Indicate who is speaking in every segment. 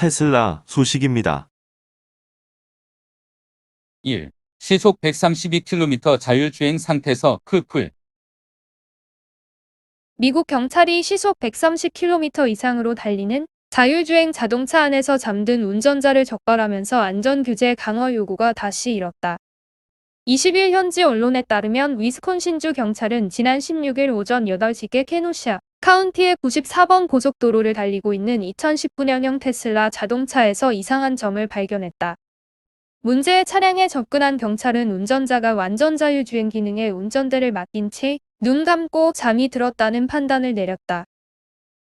Speaker 1: 테슬라 소식입니다.
Speaker 2: 1. 시속 132km 자율주행 상태에서 풀.
Speaker 3: 미국 경찰이 시속 130km 이상으로 달리는 자율주행 자동차 안에서 잠든 운전자를 적발하면서 안전규제 강화 요구가 다시 일었다. 20일 현지 언론에 따르면 위스콘신주 경찰은 지난 16일 오전 8시께 케노시아 카운티의 94번 고속도로를 달리고 있는 2019년형 테슬라 자동차에서 이상한 점을 발견했다. 문제의 차량에 접근한 경찰은 운전자가 완전 자율주행 기능에 운전대를 맡긴 채 눈 감고 잠이 들었다는 판단을 내렸다.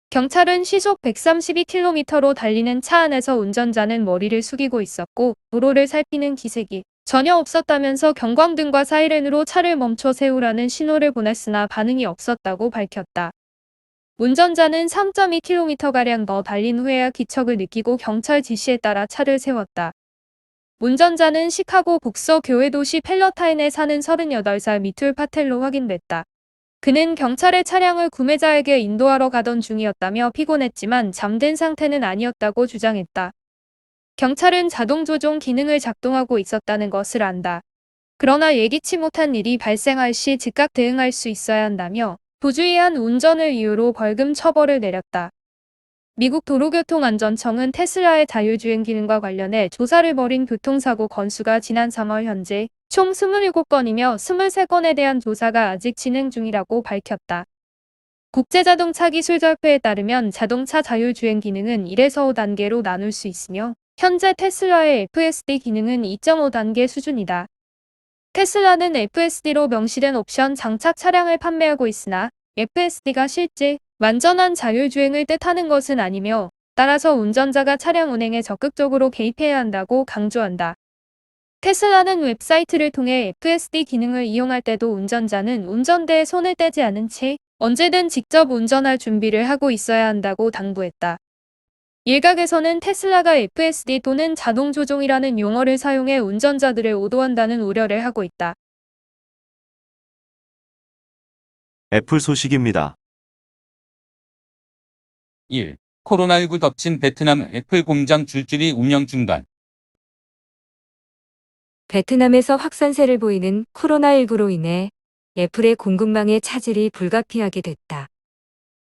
Speaker 3: 경찰은 시속 132km로 달리는 차 안에서 운전자는 머리를 숙이고 있었고 도로를 살피는 기색이 전혀 없었다면서 경광등과 사이렌으로 차를 멈춰 세우라는 신호를 보냈으나 반응이 없었다고 밝혔다. 운전자는 3.2km가량 더 달린 후에야 기척을 느끼고 경찰 지시에 따라 차를 세웠다. 운전자는 시카고 북서 교외도시 펠러타인에 사는 38살 미툴 파텔로 확인됐다. 그는 경찰의 차량을 구매자에게 인도하러 가던 중이었다며 피곤했지만 잠든 상태는 아니었다고 주장했다. 경찰은 자동 조종 기능을 작동하고 있었다는 것을 안다. 그러나 예기치 못한 일이 발생할 시 즉각 대응할 수 있어야 한다며 부주의한 운전을 이유로 벌금 처벌을 내렸다. 미국 도로교통안전청은 테슬라의 자율주행 기능과 관련해 조사를 벌인 교통사고 건수가 지난 3월 현재 총 27건이며 23건에 대한 조사가 아직 진행 중이라고 밝혔다. 국제자동차기술협회에 따르면 자동차 자율주행 기능은 1에서 5단계로 나눌 수 있으며 현재 테슬라의 FSD 기능은 2.5단계 수준이다. 테슬라는 FSD로 명시된 옵션 장착 차량을 판매하고 있으나 FSD가 실제 완전한 자율주행을 뜻하는 것은 아니며 따라서 운전자가 차량 운행에 적극적으로 개입해야 한다고 강조한다. 테슬라는 웹사이트를 통해 FSD 기능을 이용할 때도 운전자는 운전대에 손을 떼지 않은 채 언제든 직접 운전할 준비를 하고 있어야 한다고 당부했다. 일각에서는 테슬라가 FSD 또는 자동조종이라는 용어를 사용해 운전자들을 오도한다는 우려를 하고 있다.
Speaker 1: 애플 소식입니다.
Speaker 2: 1. 코로나19 덮친 베트남 애플 공장 줄줄이 운영 중단.
Speaker 4: 베트남에서 확산세를 보이는 코로나19로 인해 애플의 공급망의 차질이 불가피하게 됐다.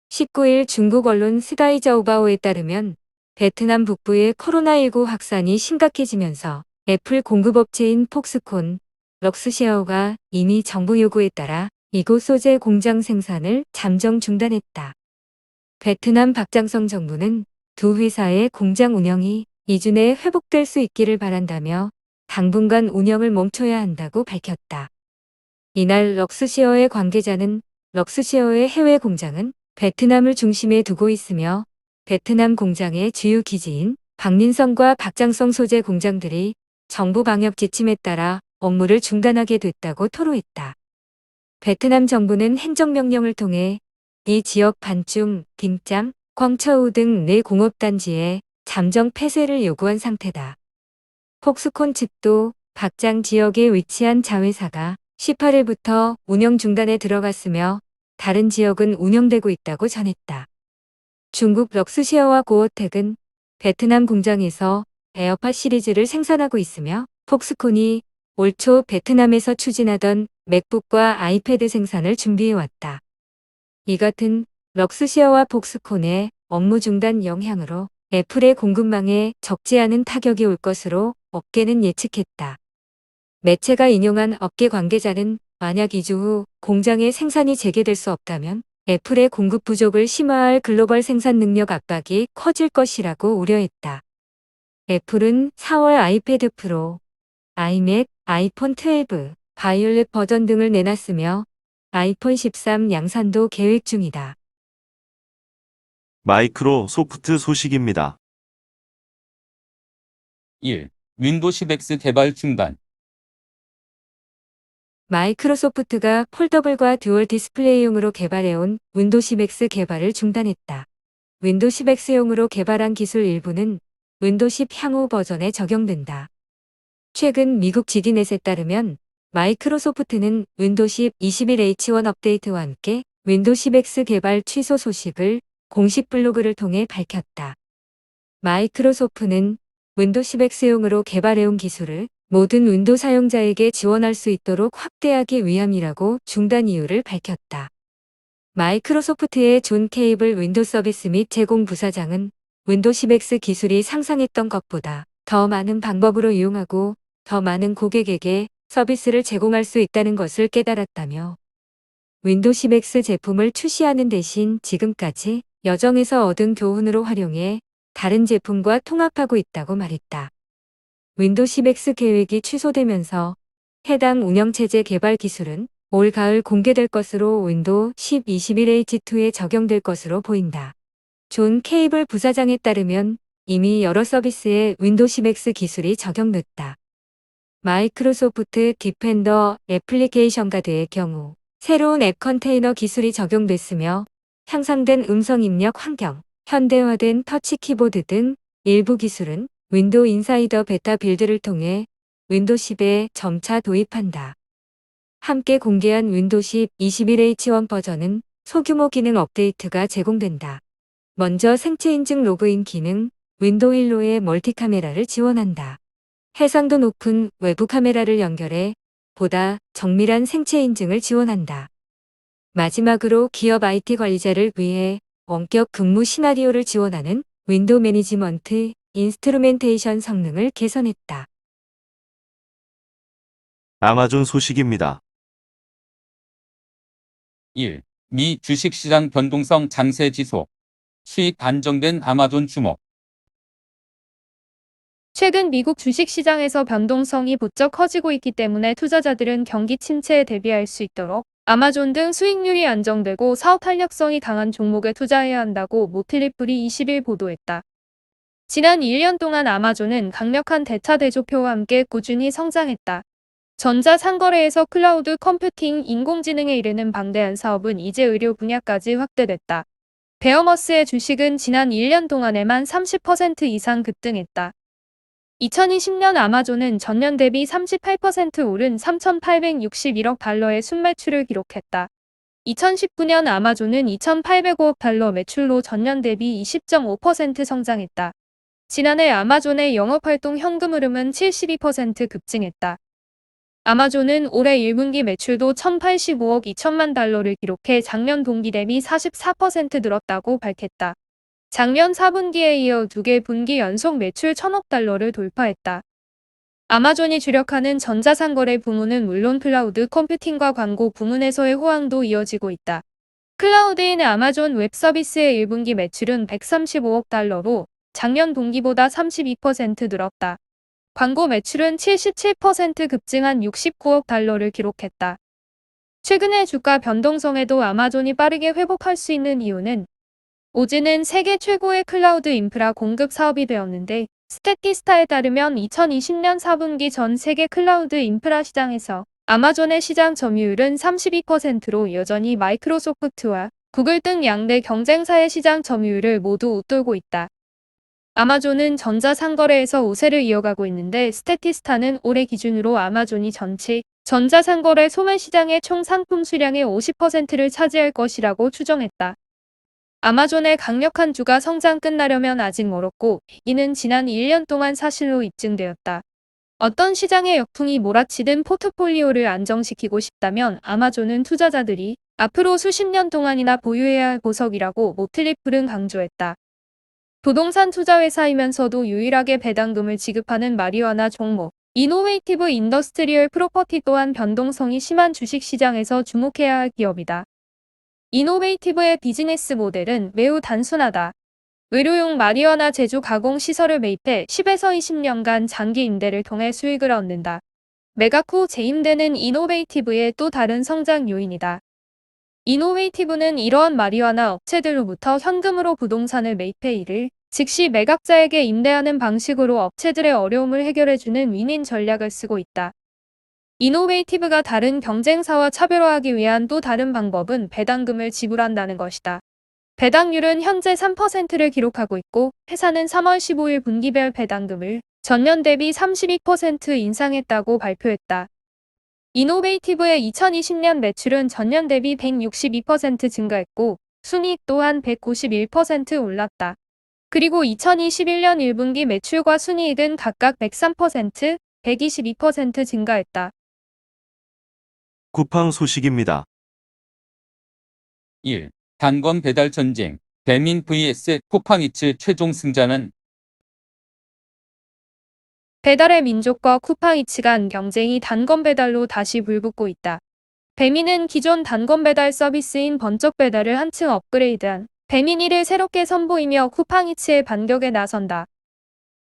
Speaker 4: 19일 중국 언론 스가이저우바오에 따르면 베트남 북부의 코로나19 확산이 심각해지면서 애플 공급업체인 폭스콘, 럭스셰어가 이미 정부 요구에 따라 이곳 소재 공장 생산을 잠정 중단했다. 베트남 박장성 정부는 두 회사의 공장 운영이 이주 내에 회복될 수 있기를 바란다며 당분간 운영을 멈춰야 한다고 밝혔다. 이날 럭스셰어의 관계자는 럭스셰어의 해외 공장은 베트남을 중심에 두고 있으며 베트남 공장의 주요 기지인 박민성과 박장성 소재 공장들이 정부 방역 지침에 따라 업무를 중단하게 됐다고 토로했다. 베트남 정부는 행정명령을 통해 이 지역 반중, 빙짬, 광처우 등 네 공업단지에 잠정 폐쇄를 요구한 상태다. 폭스콘 측도 박장 지역에 위치한 자회사가 18일부터 운영 중단에 들어갔으며 다른 지역은 운영되고 있다고 전했다. 중국 럭스셰어와 고어텍은 베트남 공장에서 에어팟 시리즈를 생산하고 있으며 폭스콘이 올 초 베트남에서 추진하던 맥북과 아이패드 생산을 준비해왔다. 이 같은 럭스셰어와 폭스콘의 업무 중단 영향으로 애플의 공급망에 적지 않은 타격이 올 것으로 업계는 예측했다. 매체가 인용한 업계 관계자는 만약 2주 후 공장의 생산이 재개될 수 없다면 애플의 공급 부족을 심화할 글로벌 생산 능력 압박이 커질 것이라고 우려했다. 애플은 4월 아이패드 프로, 아이맥, 아이폰 12, 바이올렛 버전 등을 내놨으며 아이폰 13 양산도 계획 중이다.
Speaker 1: 마이크로소프트 소식입니다.
Speaker 2: 1. 윈도우 10X 개발 중단.
Speaker 4: 마이크로소프트가 폴더블과 듀얼 디스플레이용으로 개발해온 윈도우 10X 개발을 중단했다. 윈도우 10X용으로 개발한 기술 일부는 윈도우 10 향후 버전에 적용된다. 최근 미국 지디넷에 따르면 마이크로소프트는 윈도우 10 21H1 업데이트와 함께 윈도우 10X 개발 취소 소식을 공식 블로그를 통해 밝혔다. 마이크로소프트는 윈도우 10X용으로 개발해온 기술을 모든 윈도우 사용자에게 지원할 수 있도록 확대하기 위함이라고 중단 이유를 밝혔다. 마이크로소프트의 존 케이블 윈도우 서비스 및 제공 부사장은 윈도우 10X 기술이 상상했던 것보다 더 많은 방법으로 이용하고 더 많은 고객에게 서비스를 제공할 수 있다는 것을 깨달았다며 윈도우 10X 제품을 출시하는 대신 지금까지 여정에서 얻은 교훈으로 활용해 다른 제품과 통합하고 있다고 말했다. 윈도우 10X 계획이 취소되면서 해당 운영체제 개발 기술은 올 가을 공개될 것으로 윈도우 10 21H2에 적용될 것으로 보인다. 존 케이블 부사장에 따르면 이미 여러 서비스에 윈도우 10X 기술이 적용됐다. 마이크로소프트 디펜더 애플리케이션 가드의 경우 새로운 앱 컨테이너 기술이 적용됐으며 향상된 음성 입력 환경, 현대화된 터치 키보드 등 일부 기술은 윈도우 인사이더 베타 빌드를 통해 윈도우 10에 점차 도입한다. 함께 공개한 윈도우 10 21H1 버전은 소규모 기능 업데이트가 제공된다. 먼저 생체 인증 로그인 기능, 윈도우 1로의 멀티 카메라를 지원한다. 해상도 높은 외부 카메라를 연결해 보다 정밀한 생체 인증을 지원한다. 마지막으로 기업 IT 관리자를 위해 원격 근무 시나리오를 지원하는 윈도우 매니지먼트 인스트루멘테이션 성능을 개선했다.
Speaker 1: 아마존 소식입니다.
Speaker 2: 1. 미 주식시장 변동성 장세 지속. 수익 안정된 아마존 주목.
Speaker 3: 최근 미국 주식시장에서 변동성이 부쩍 커지고 있기 때문에 투자자들은 경기 침체에 대비할 수 있도록 아마존 등 수익률이 안정되고 사업 탄력성이 강한 종목에 투자해야 한다고 모틀리플이 20일 보도했다. 지난 1년 동안 아마존은 강력한 대차 대조표와 함께 꾸준히 성장했다. 전자상거래에서 클라우드 컴퓨팅, 인공지능에 이르는 방대한 사업은 이제 의료 분야까지 확대됐다. 베어머스의 주식은 지난 1년 동안에만 30% 이상 급등했다. 2020년 아마존은 전년 대비 38% 오른 3,861억 달러의 순매출을 기록했다. 2019년 아마존은 2,805억 달러 매출로 전년 대비 20.5% 성장했다. 지난해 아마존의 영업활동 현금 흐름은 72% 급증했다. 아마존은 올해 1분기 매출도 1,085억 2천만 달러를 기록해 작년 동기 대비 44% 늘었다고 밝혔다. 작년 4분기에 이어 2개 분기 연속 매출 1,000억 달러를 돌파했다. 아마존이 주력하는 전자상거래 부문은 물론 클라우드 컴퓨팅과 광고 부문에서의 호황도 이어지고 있다. 클라우드인 아마존 웹 서비스의 1분기 매출은 135억 달러로 작년 동기보다 32% 늘었다. 광고 매출은 77% 급증한 69억 달러를 기록했다. 최근의 주가 변동성에도 아마존이 빠르게 회복할 수 있는 이유는 오즈는 세계 최고의 클라우드 인프라 공급 사업이 되었는데 스태티스타에 따르면 2020년 4분기 전 세계 클라우드 인프라 시장에서 아마존의 시장 점유율은 32%로 여전히 마이크로소프트와 구글 등 양대 경쟁사의 시장 점유율을 모두 웃돌고 있다. 아마존은 전자상거래에서 우세를 이어가고 있는데 스태티스타는 올해 기준으로 아마존이 전체 전자상거래 소매 시장의 총 상품 수량의 50%를 차지할 것이라고 추정했다. 아마존의 강력한 주가 성장 끝나려면 아직 멀었고 이는 지난 1년 동안 사실로 입증되었다. 어떤 시장의 역풍이 몰아치든 포트폴리오를 안정시키고 싶다면 아마존은 투자자들이 앞으로 수십 년 동안이나 보유해야 할 보석이라고 모틀리플은 강조했다. 부동산 투자회사이면서도 유일하게 배당금을 지급하는 마리화나 종목, 이노베이티브 인더스트리얼 프로퍼티 또한 변동성이 심한 주식시장에서 주목해야 할 기업이다. 이노베이티브의 비즈니스 모델은 매우 단순하다. 의료용 마리화나 제조 가공 시설을 매입해 10에서 20년간 장기 임대를 통해 수익을 얻는다. 매각 후 재임대는 이노베이티브의 또 다른 성장 요인이다. 이노베이티브는 이러한 마리화나 업체들로부터 현금으로 부동산을 매입해 이를 즉시 매각자에게 임대하는 방식으로 업체들의 어려움을 해결해주는 윈윈 전략을 쓰고 있다. 이노베이티브가 다른 경쟁사와 차별화하기 위한 또 다른 방법은 배당금을 지불한다는 것이다. 배당률은 현재 3%를 기록하고 있고 회사는 3월 15일 분기별 배당금을 전년 대비 32% 인상했다고 발표했다. 이노베이티브의 2020년 매출은 전년 대비 162% 증가했고 순이익 또한 191% 올랐다. 그리고 2021년 1분기 매출과 순이익은 각각 103%, 122% 증가했다.
Speaker 1: 쿠팡 소식입니다.
Speaker 2: 1. 단건 배달 전쟁. 배민 vs 쿠팡이츠 최종 승자는
Speaker 3: 배달의 민족과 쿠팡이츠 간 경쟁이 단건 배달로 다시 불붙고 있다. 배민은 기존 단건 배달 서비스인 번쩍 배달을 한층 업그레이드한 배민이를 새롭게 선보이며 쿠팡이츠의 반격에 나선다.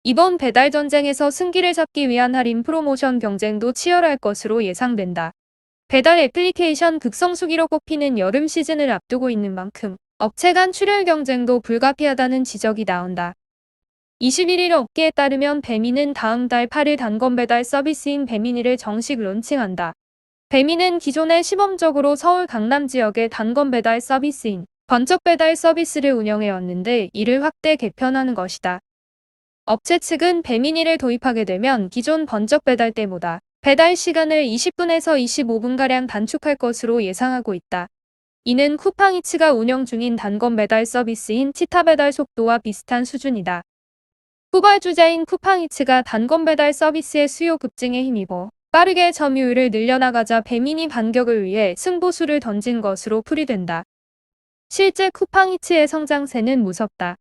Speaker 3: 이번 배달 전쟁에서 승기를 잡기 위한 할인 프로모션 경쟁도 치열할 것으로 예상된다. 배달 애플리케이션 극성수기로 꼽히는 여름 시즌을 앞두고 있는 만큼 업체 간 출혈 경쟁도 불가피하다는 지적이 나온다. 21일 업계에 따르면 배민은 다음 달 8일 단건 배달 서비스인 배민이를 정식 론칭한다. 배민은 기존에 시범적으로 서울 강남 지역의 단건 배달 서비스인 번쩍 배달 서비스를 운영해왔는데 이를 확대 개편하는 것이다. 업체 측은 배민이를 도입하게 되면 기존 번쩍 배달 때보다 배달 시간을 20분에서 25분가량 단축할 것으로 예상하고 있다. 이는 쿠팡이츠가 운영 중인 단건 배달 서비스인 치타 배달 속도와 비슷한 수준이다. 후발주자인 쿠팡이츠가 단건 배달 서비스의 수요 급증에 힘입어 빠르게 점유율을 늘려나가자 배민이 반격을 위해 승부수를 던진 것으로 풀이된다. 실제 쿠팡이츠의 성장세는 무섭다.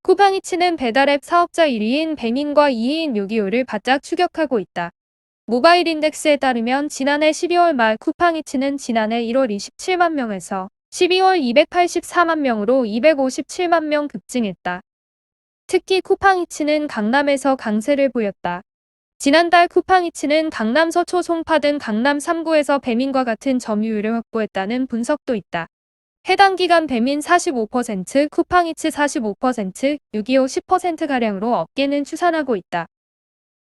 Speaker 3: 쿠팡이츠는 배달앱 사업자 1위인 배민과 2위인 요기요를 바짝 추격하고 있다. 모바일 인덱스에 따르면 지난해 12월 말 쿠팡이츠는 지난해 1월 27만 명에서 12월 284만 명으로 257만 명 급증했다. 특히 쿠팡이츠는 강남에서 강세를 보였다. 지난달 쿠팡이츠는 강남 서초 송파 등 강남 3구에서 배민과 같은 점유율을 확보했다는 분석도 있다. 해당 기간 배민 45%, 쿠팡이츠 45%, 요기요 10%가량으로 업계는 추산하고 있다.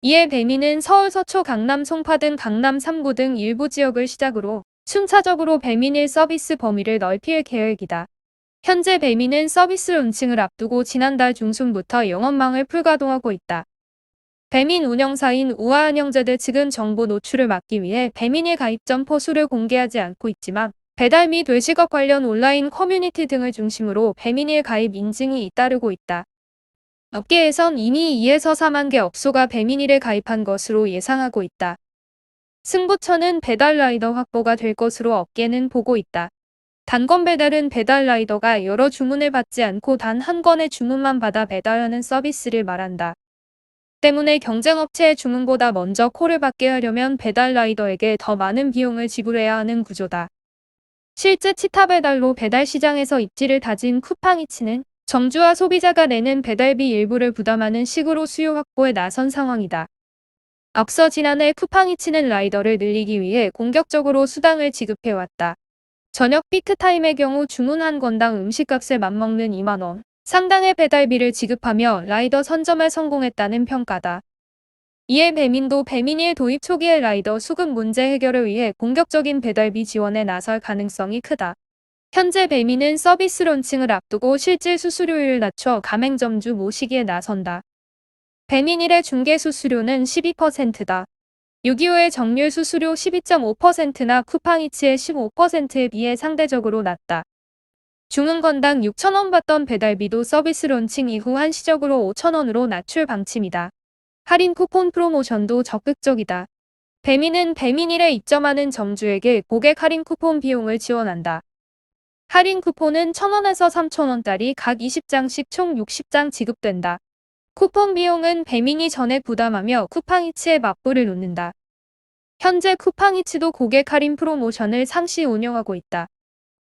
Speaker 3: 이에 배민은 서울 서초 강남 송파 등 강남 3구 등 일부 지역을 시작으로 순차적으로 배민일 서비스 범위를 넓힐 계획이다. 현재 배민은 서비스 론칭을 앞두고 지난달 중순부터 영업망을 풀가동하고 있다. 배민 운영사인 우아한영제대 측은 정보 노출을 막기 위해 배민일 가입 점포 수를 공개하지 않고 있지만 배달 및 외식업 관련 온라인 커뮤니티 등을 중심으로 배민일 가입 인증이 잇따르고 있다. 업계에선 이미 2에서 4만 개 업소가 배민일에 가입한 것으로 예상하고 있다. 승부처는 배달 라이더 확보가 될 것으로 업계는 보고 있다. 단건 배달은 배달 라이더가 여러 주문을 받지 않고 단 한 건의 주문만 받아 배달하는 서비스를 말한다. 때문에 경쟁업체의 주문보다 먼저 콜을 받게 하려면 배달 라이더에게 더 많은 비용을 지불해야 하는 구조다. 실제 치타 배달로 배달 시장에서 입지를 다진 쿠팡이츠는 점주와 소비자가 내는 배달비 일부를 부담하는 식으로 수요 확보에 나선 상황이다. 앞서 지난해 쿠팡이츠는 라이더를 늘리기 위해 공격적으로 수당을 지급해왔다. 저녁 피크타임의 경우 주문 한 건당 음식값에 맞먹는 2만 원 상당의 배달비를 지급하며 라이더 선점에 성공했다는 평가다. 이에 배민도 배민일 도입 초기의 라이더 수급 문제 해결을 위해 공격적인 배달비 지원에 나설 가능성이 크다. 현재 배민은 서비스 론칭을 앞두고 실질 수수료율을 낮춰 가맹점주 모시기에 나선다. 배민일의 중개 수수료는 12%다. 요기요의 정률 수수료 12.5%나 쿠팡이츠의 15%에 비해 상대적으로 낮다. 주문 건당 6,000원 받던 배달비도 서비스 론칭 이후 한시적으로 5,000원으로 낮출 방침이다. 할인 쿠폰 프로모션도 적극적이다. 배민은 배민일에 입점하는 점주에게 고객 할인 쿠폰 비용을 지원한다. 할인 쿠폰은 1,000원에서 3,000원짜리 각 20장씩 총 60장 지급된다. 쿠폰 비용은 배민이 전액 부담하며 쿠팡이츠에 맞불을 놓는다. 현재 쿠팡이츠도 고객 할인 프로모션을 상시 운영하고 있다.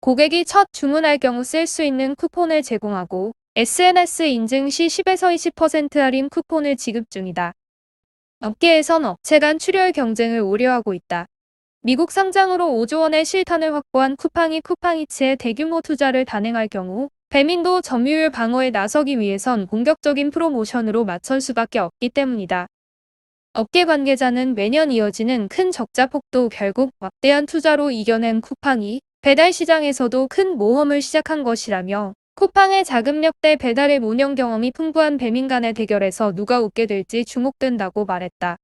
Speaker 3: 고객이 첫 주문할 경우 쓸 수 있는 쿠폰을 제공하고 SNS 인증 시 10에서 20% 할인 쿠폰을 지급 중이다. 업계에선 업체 간 출혈 경쟁을 우려하고 있다. 미국 상장으로 5조 원의 실탄을 확보한 쿠팡이 쿠팡이츠에 대규모 투자를 단행할 경우 배민도 점유율 방어에 나서기 위해선 공격적인 프로모션으로 맞설 수밖에 없기 때문이다. 업계 관계자는 매년 이어지는 큰 적자 폭도 결국 막대한 투자로 이겨낸 쿠팡이 배달 시장에서도 큰 모험을 시작한 것이라며 쿠팡의 자금력대 배달의 운영 경험이 풍부한 배민 간의 대결에서 누가 웃게 될지 주목된다고 말했다.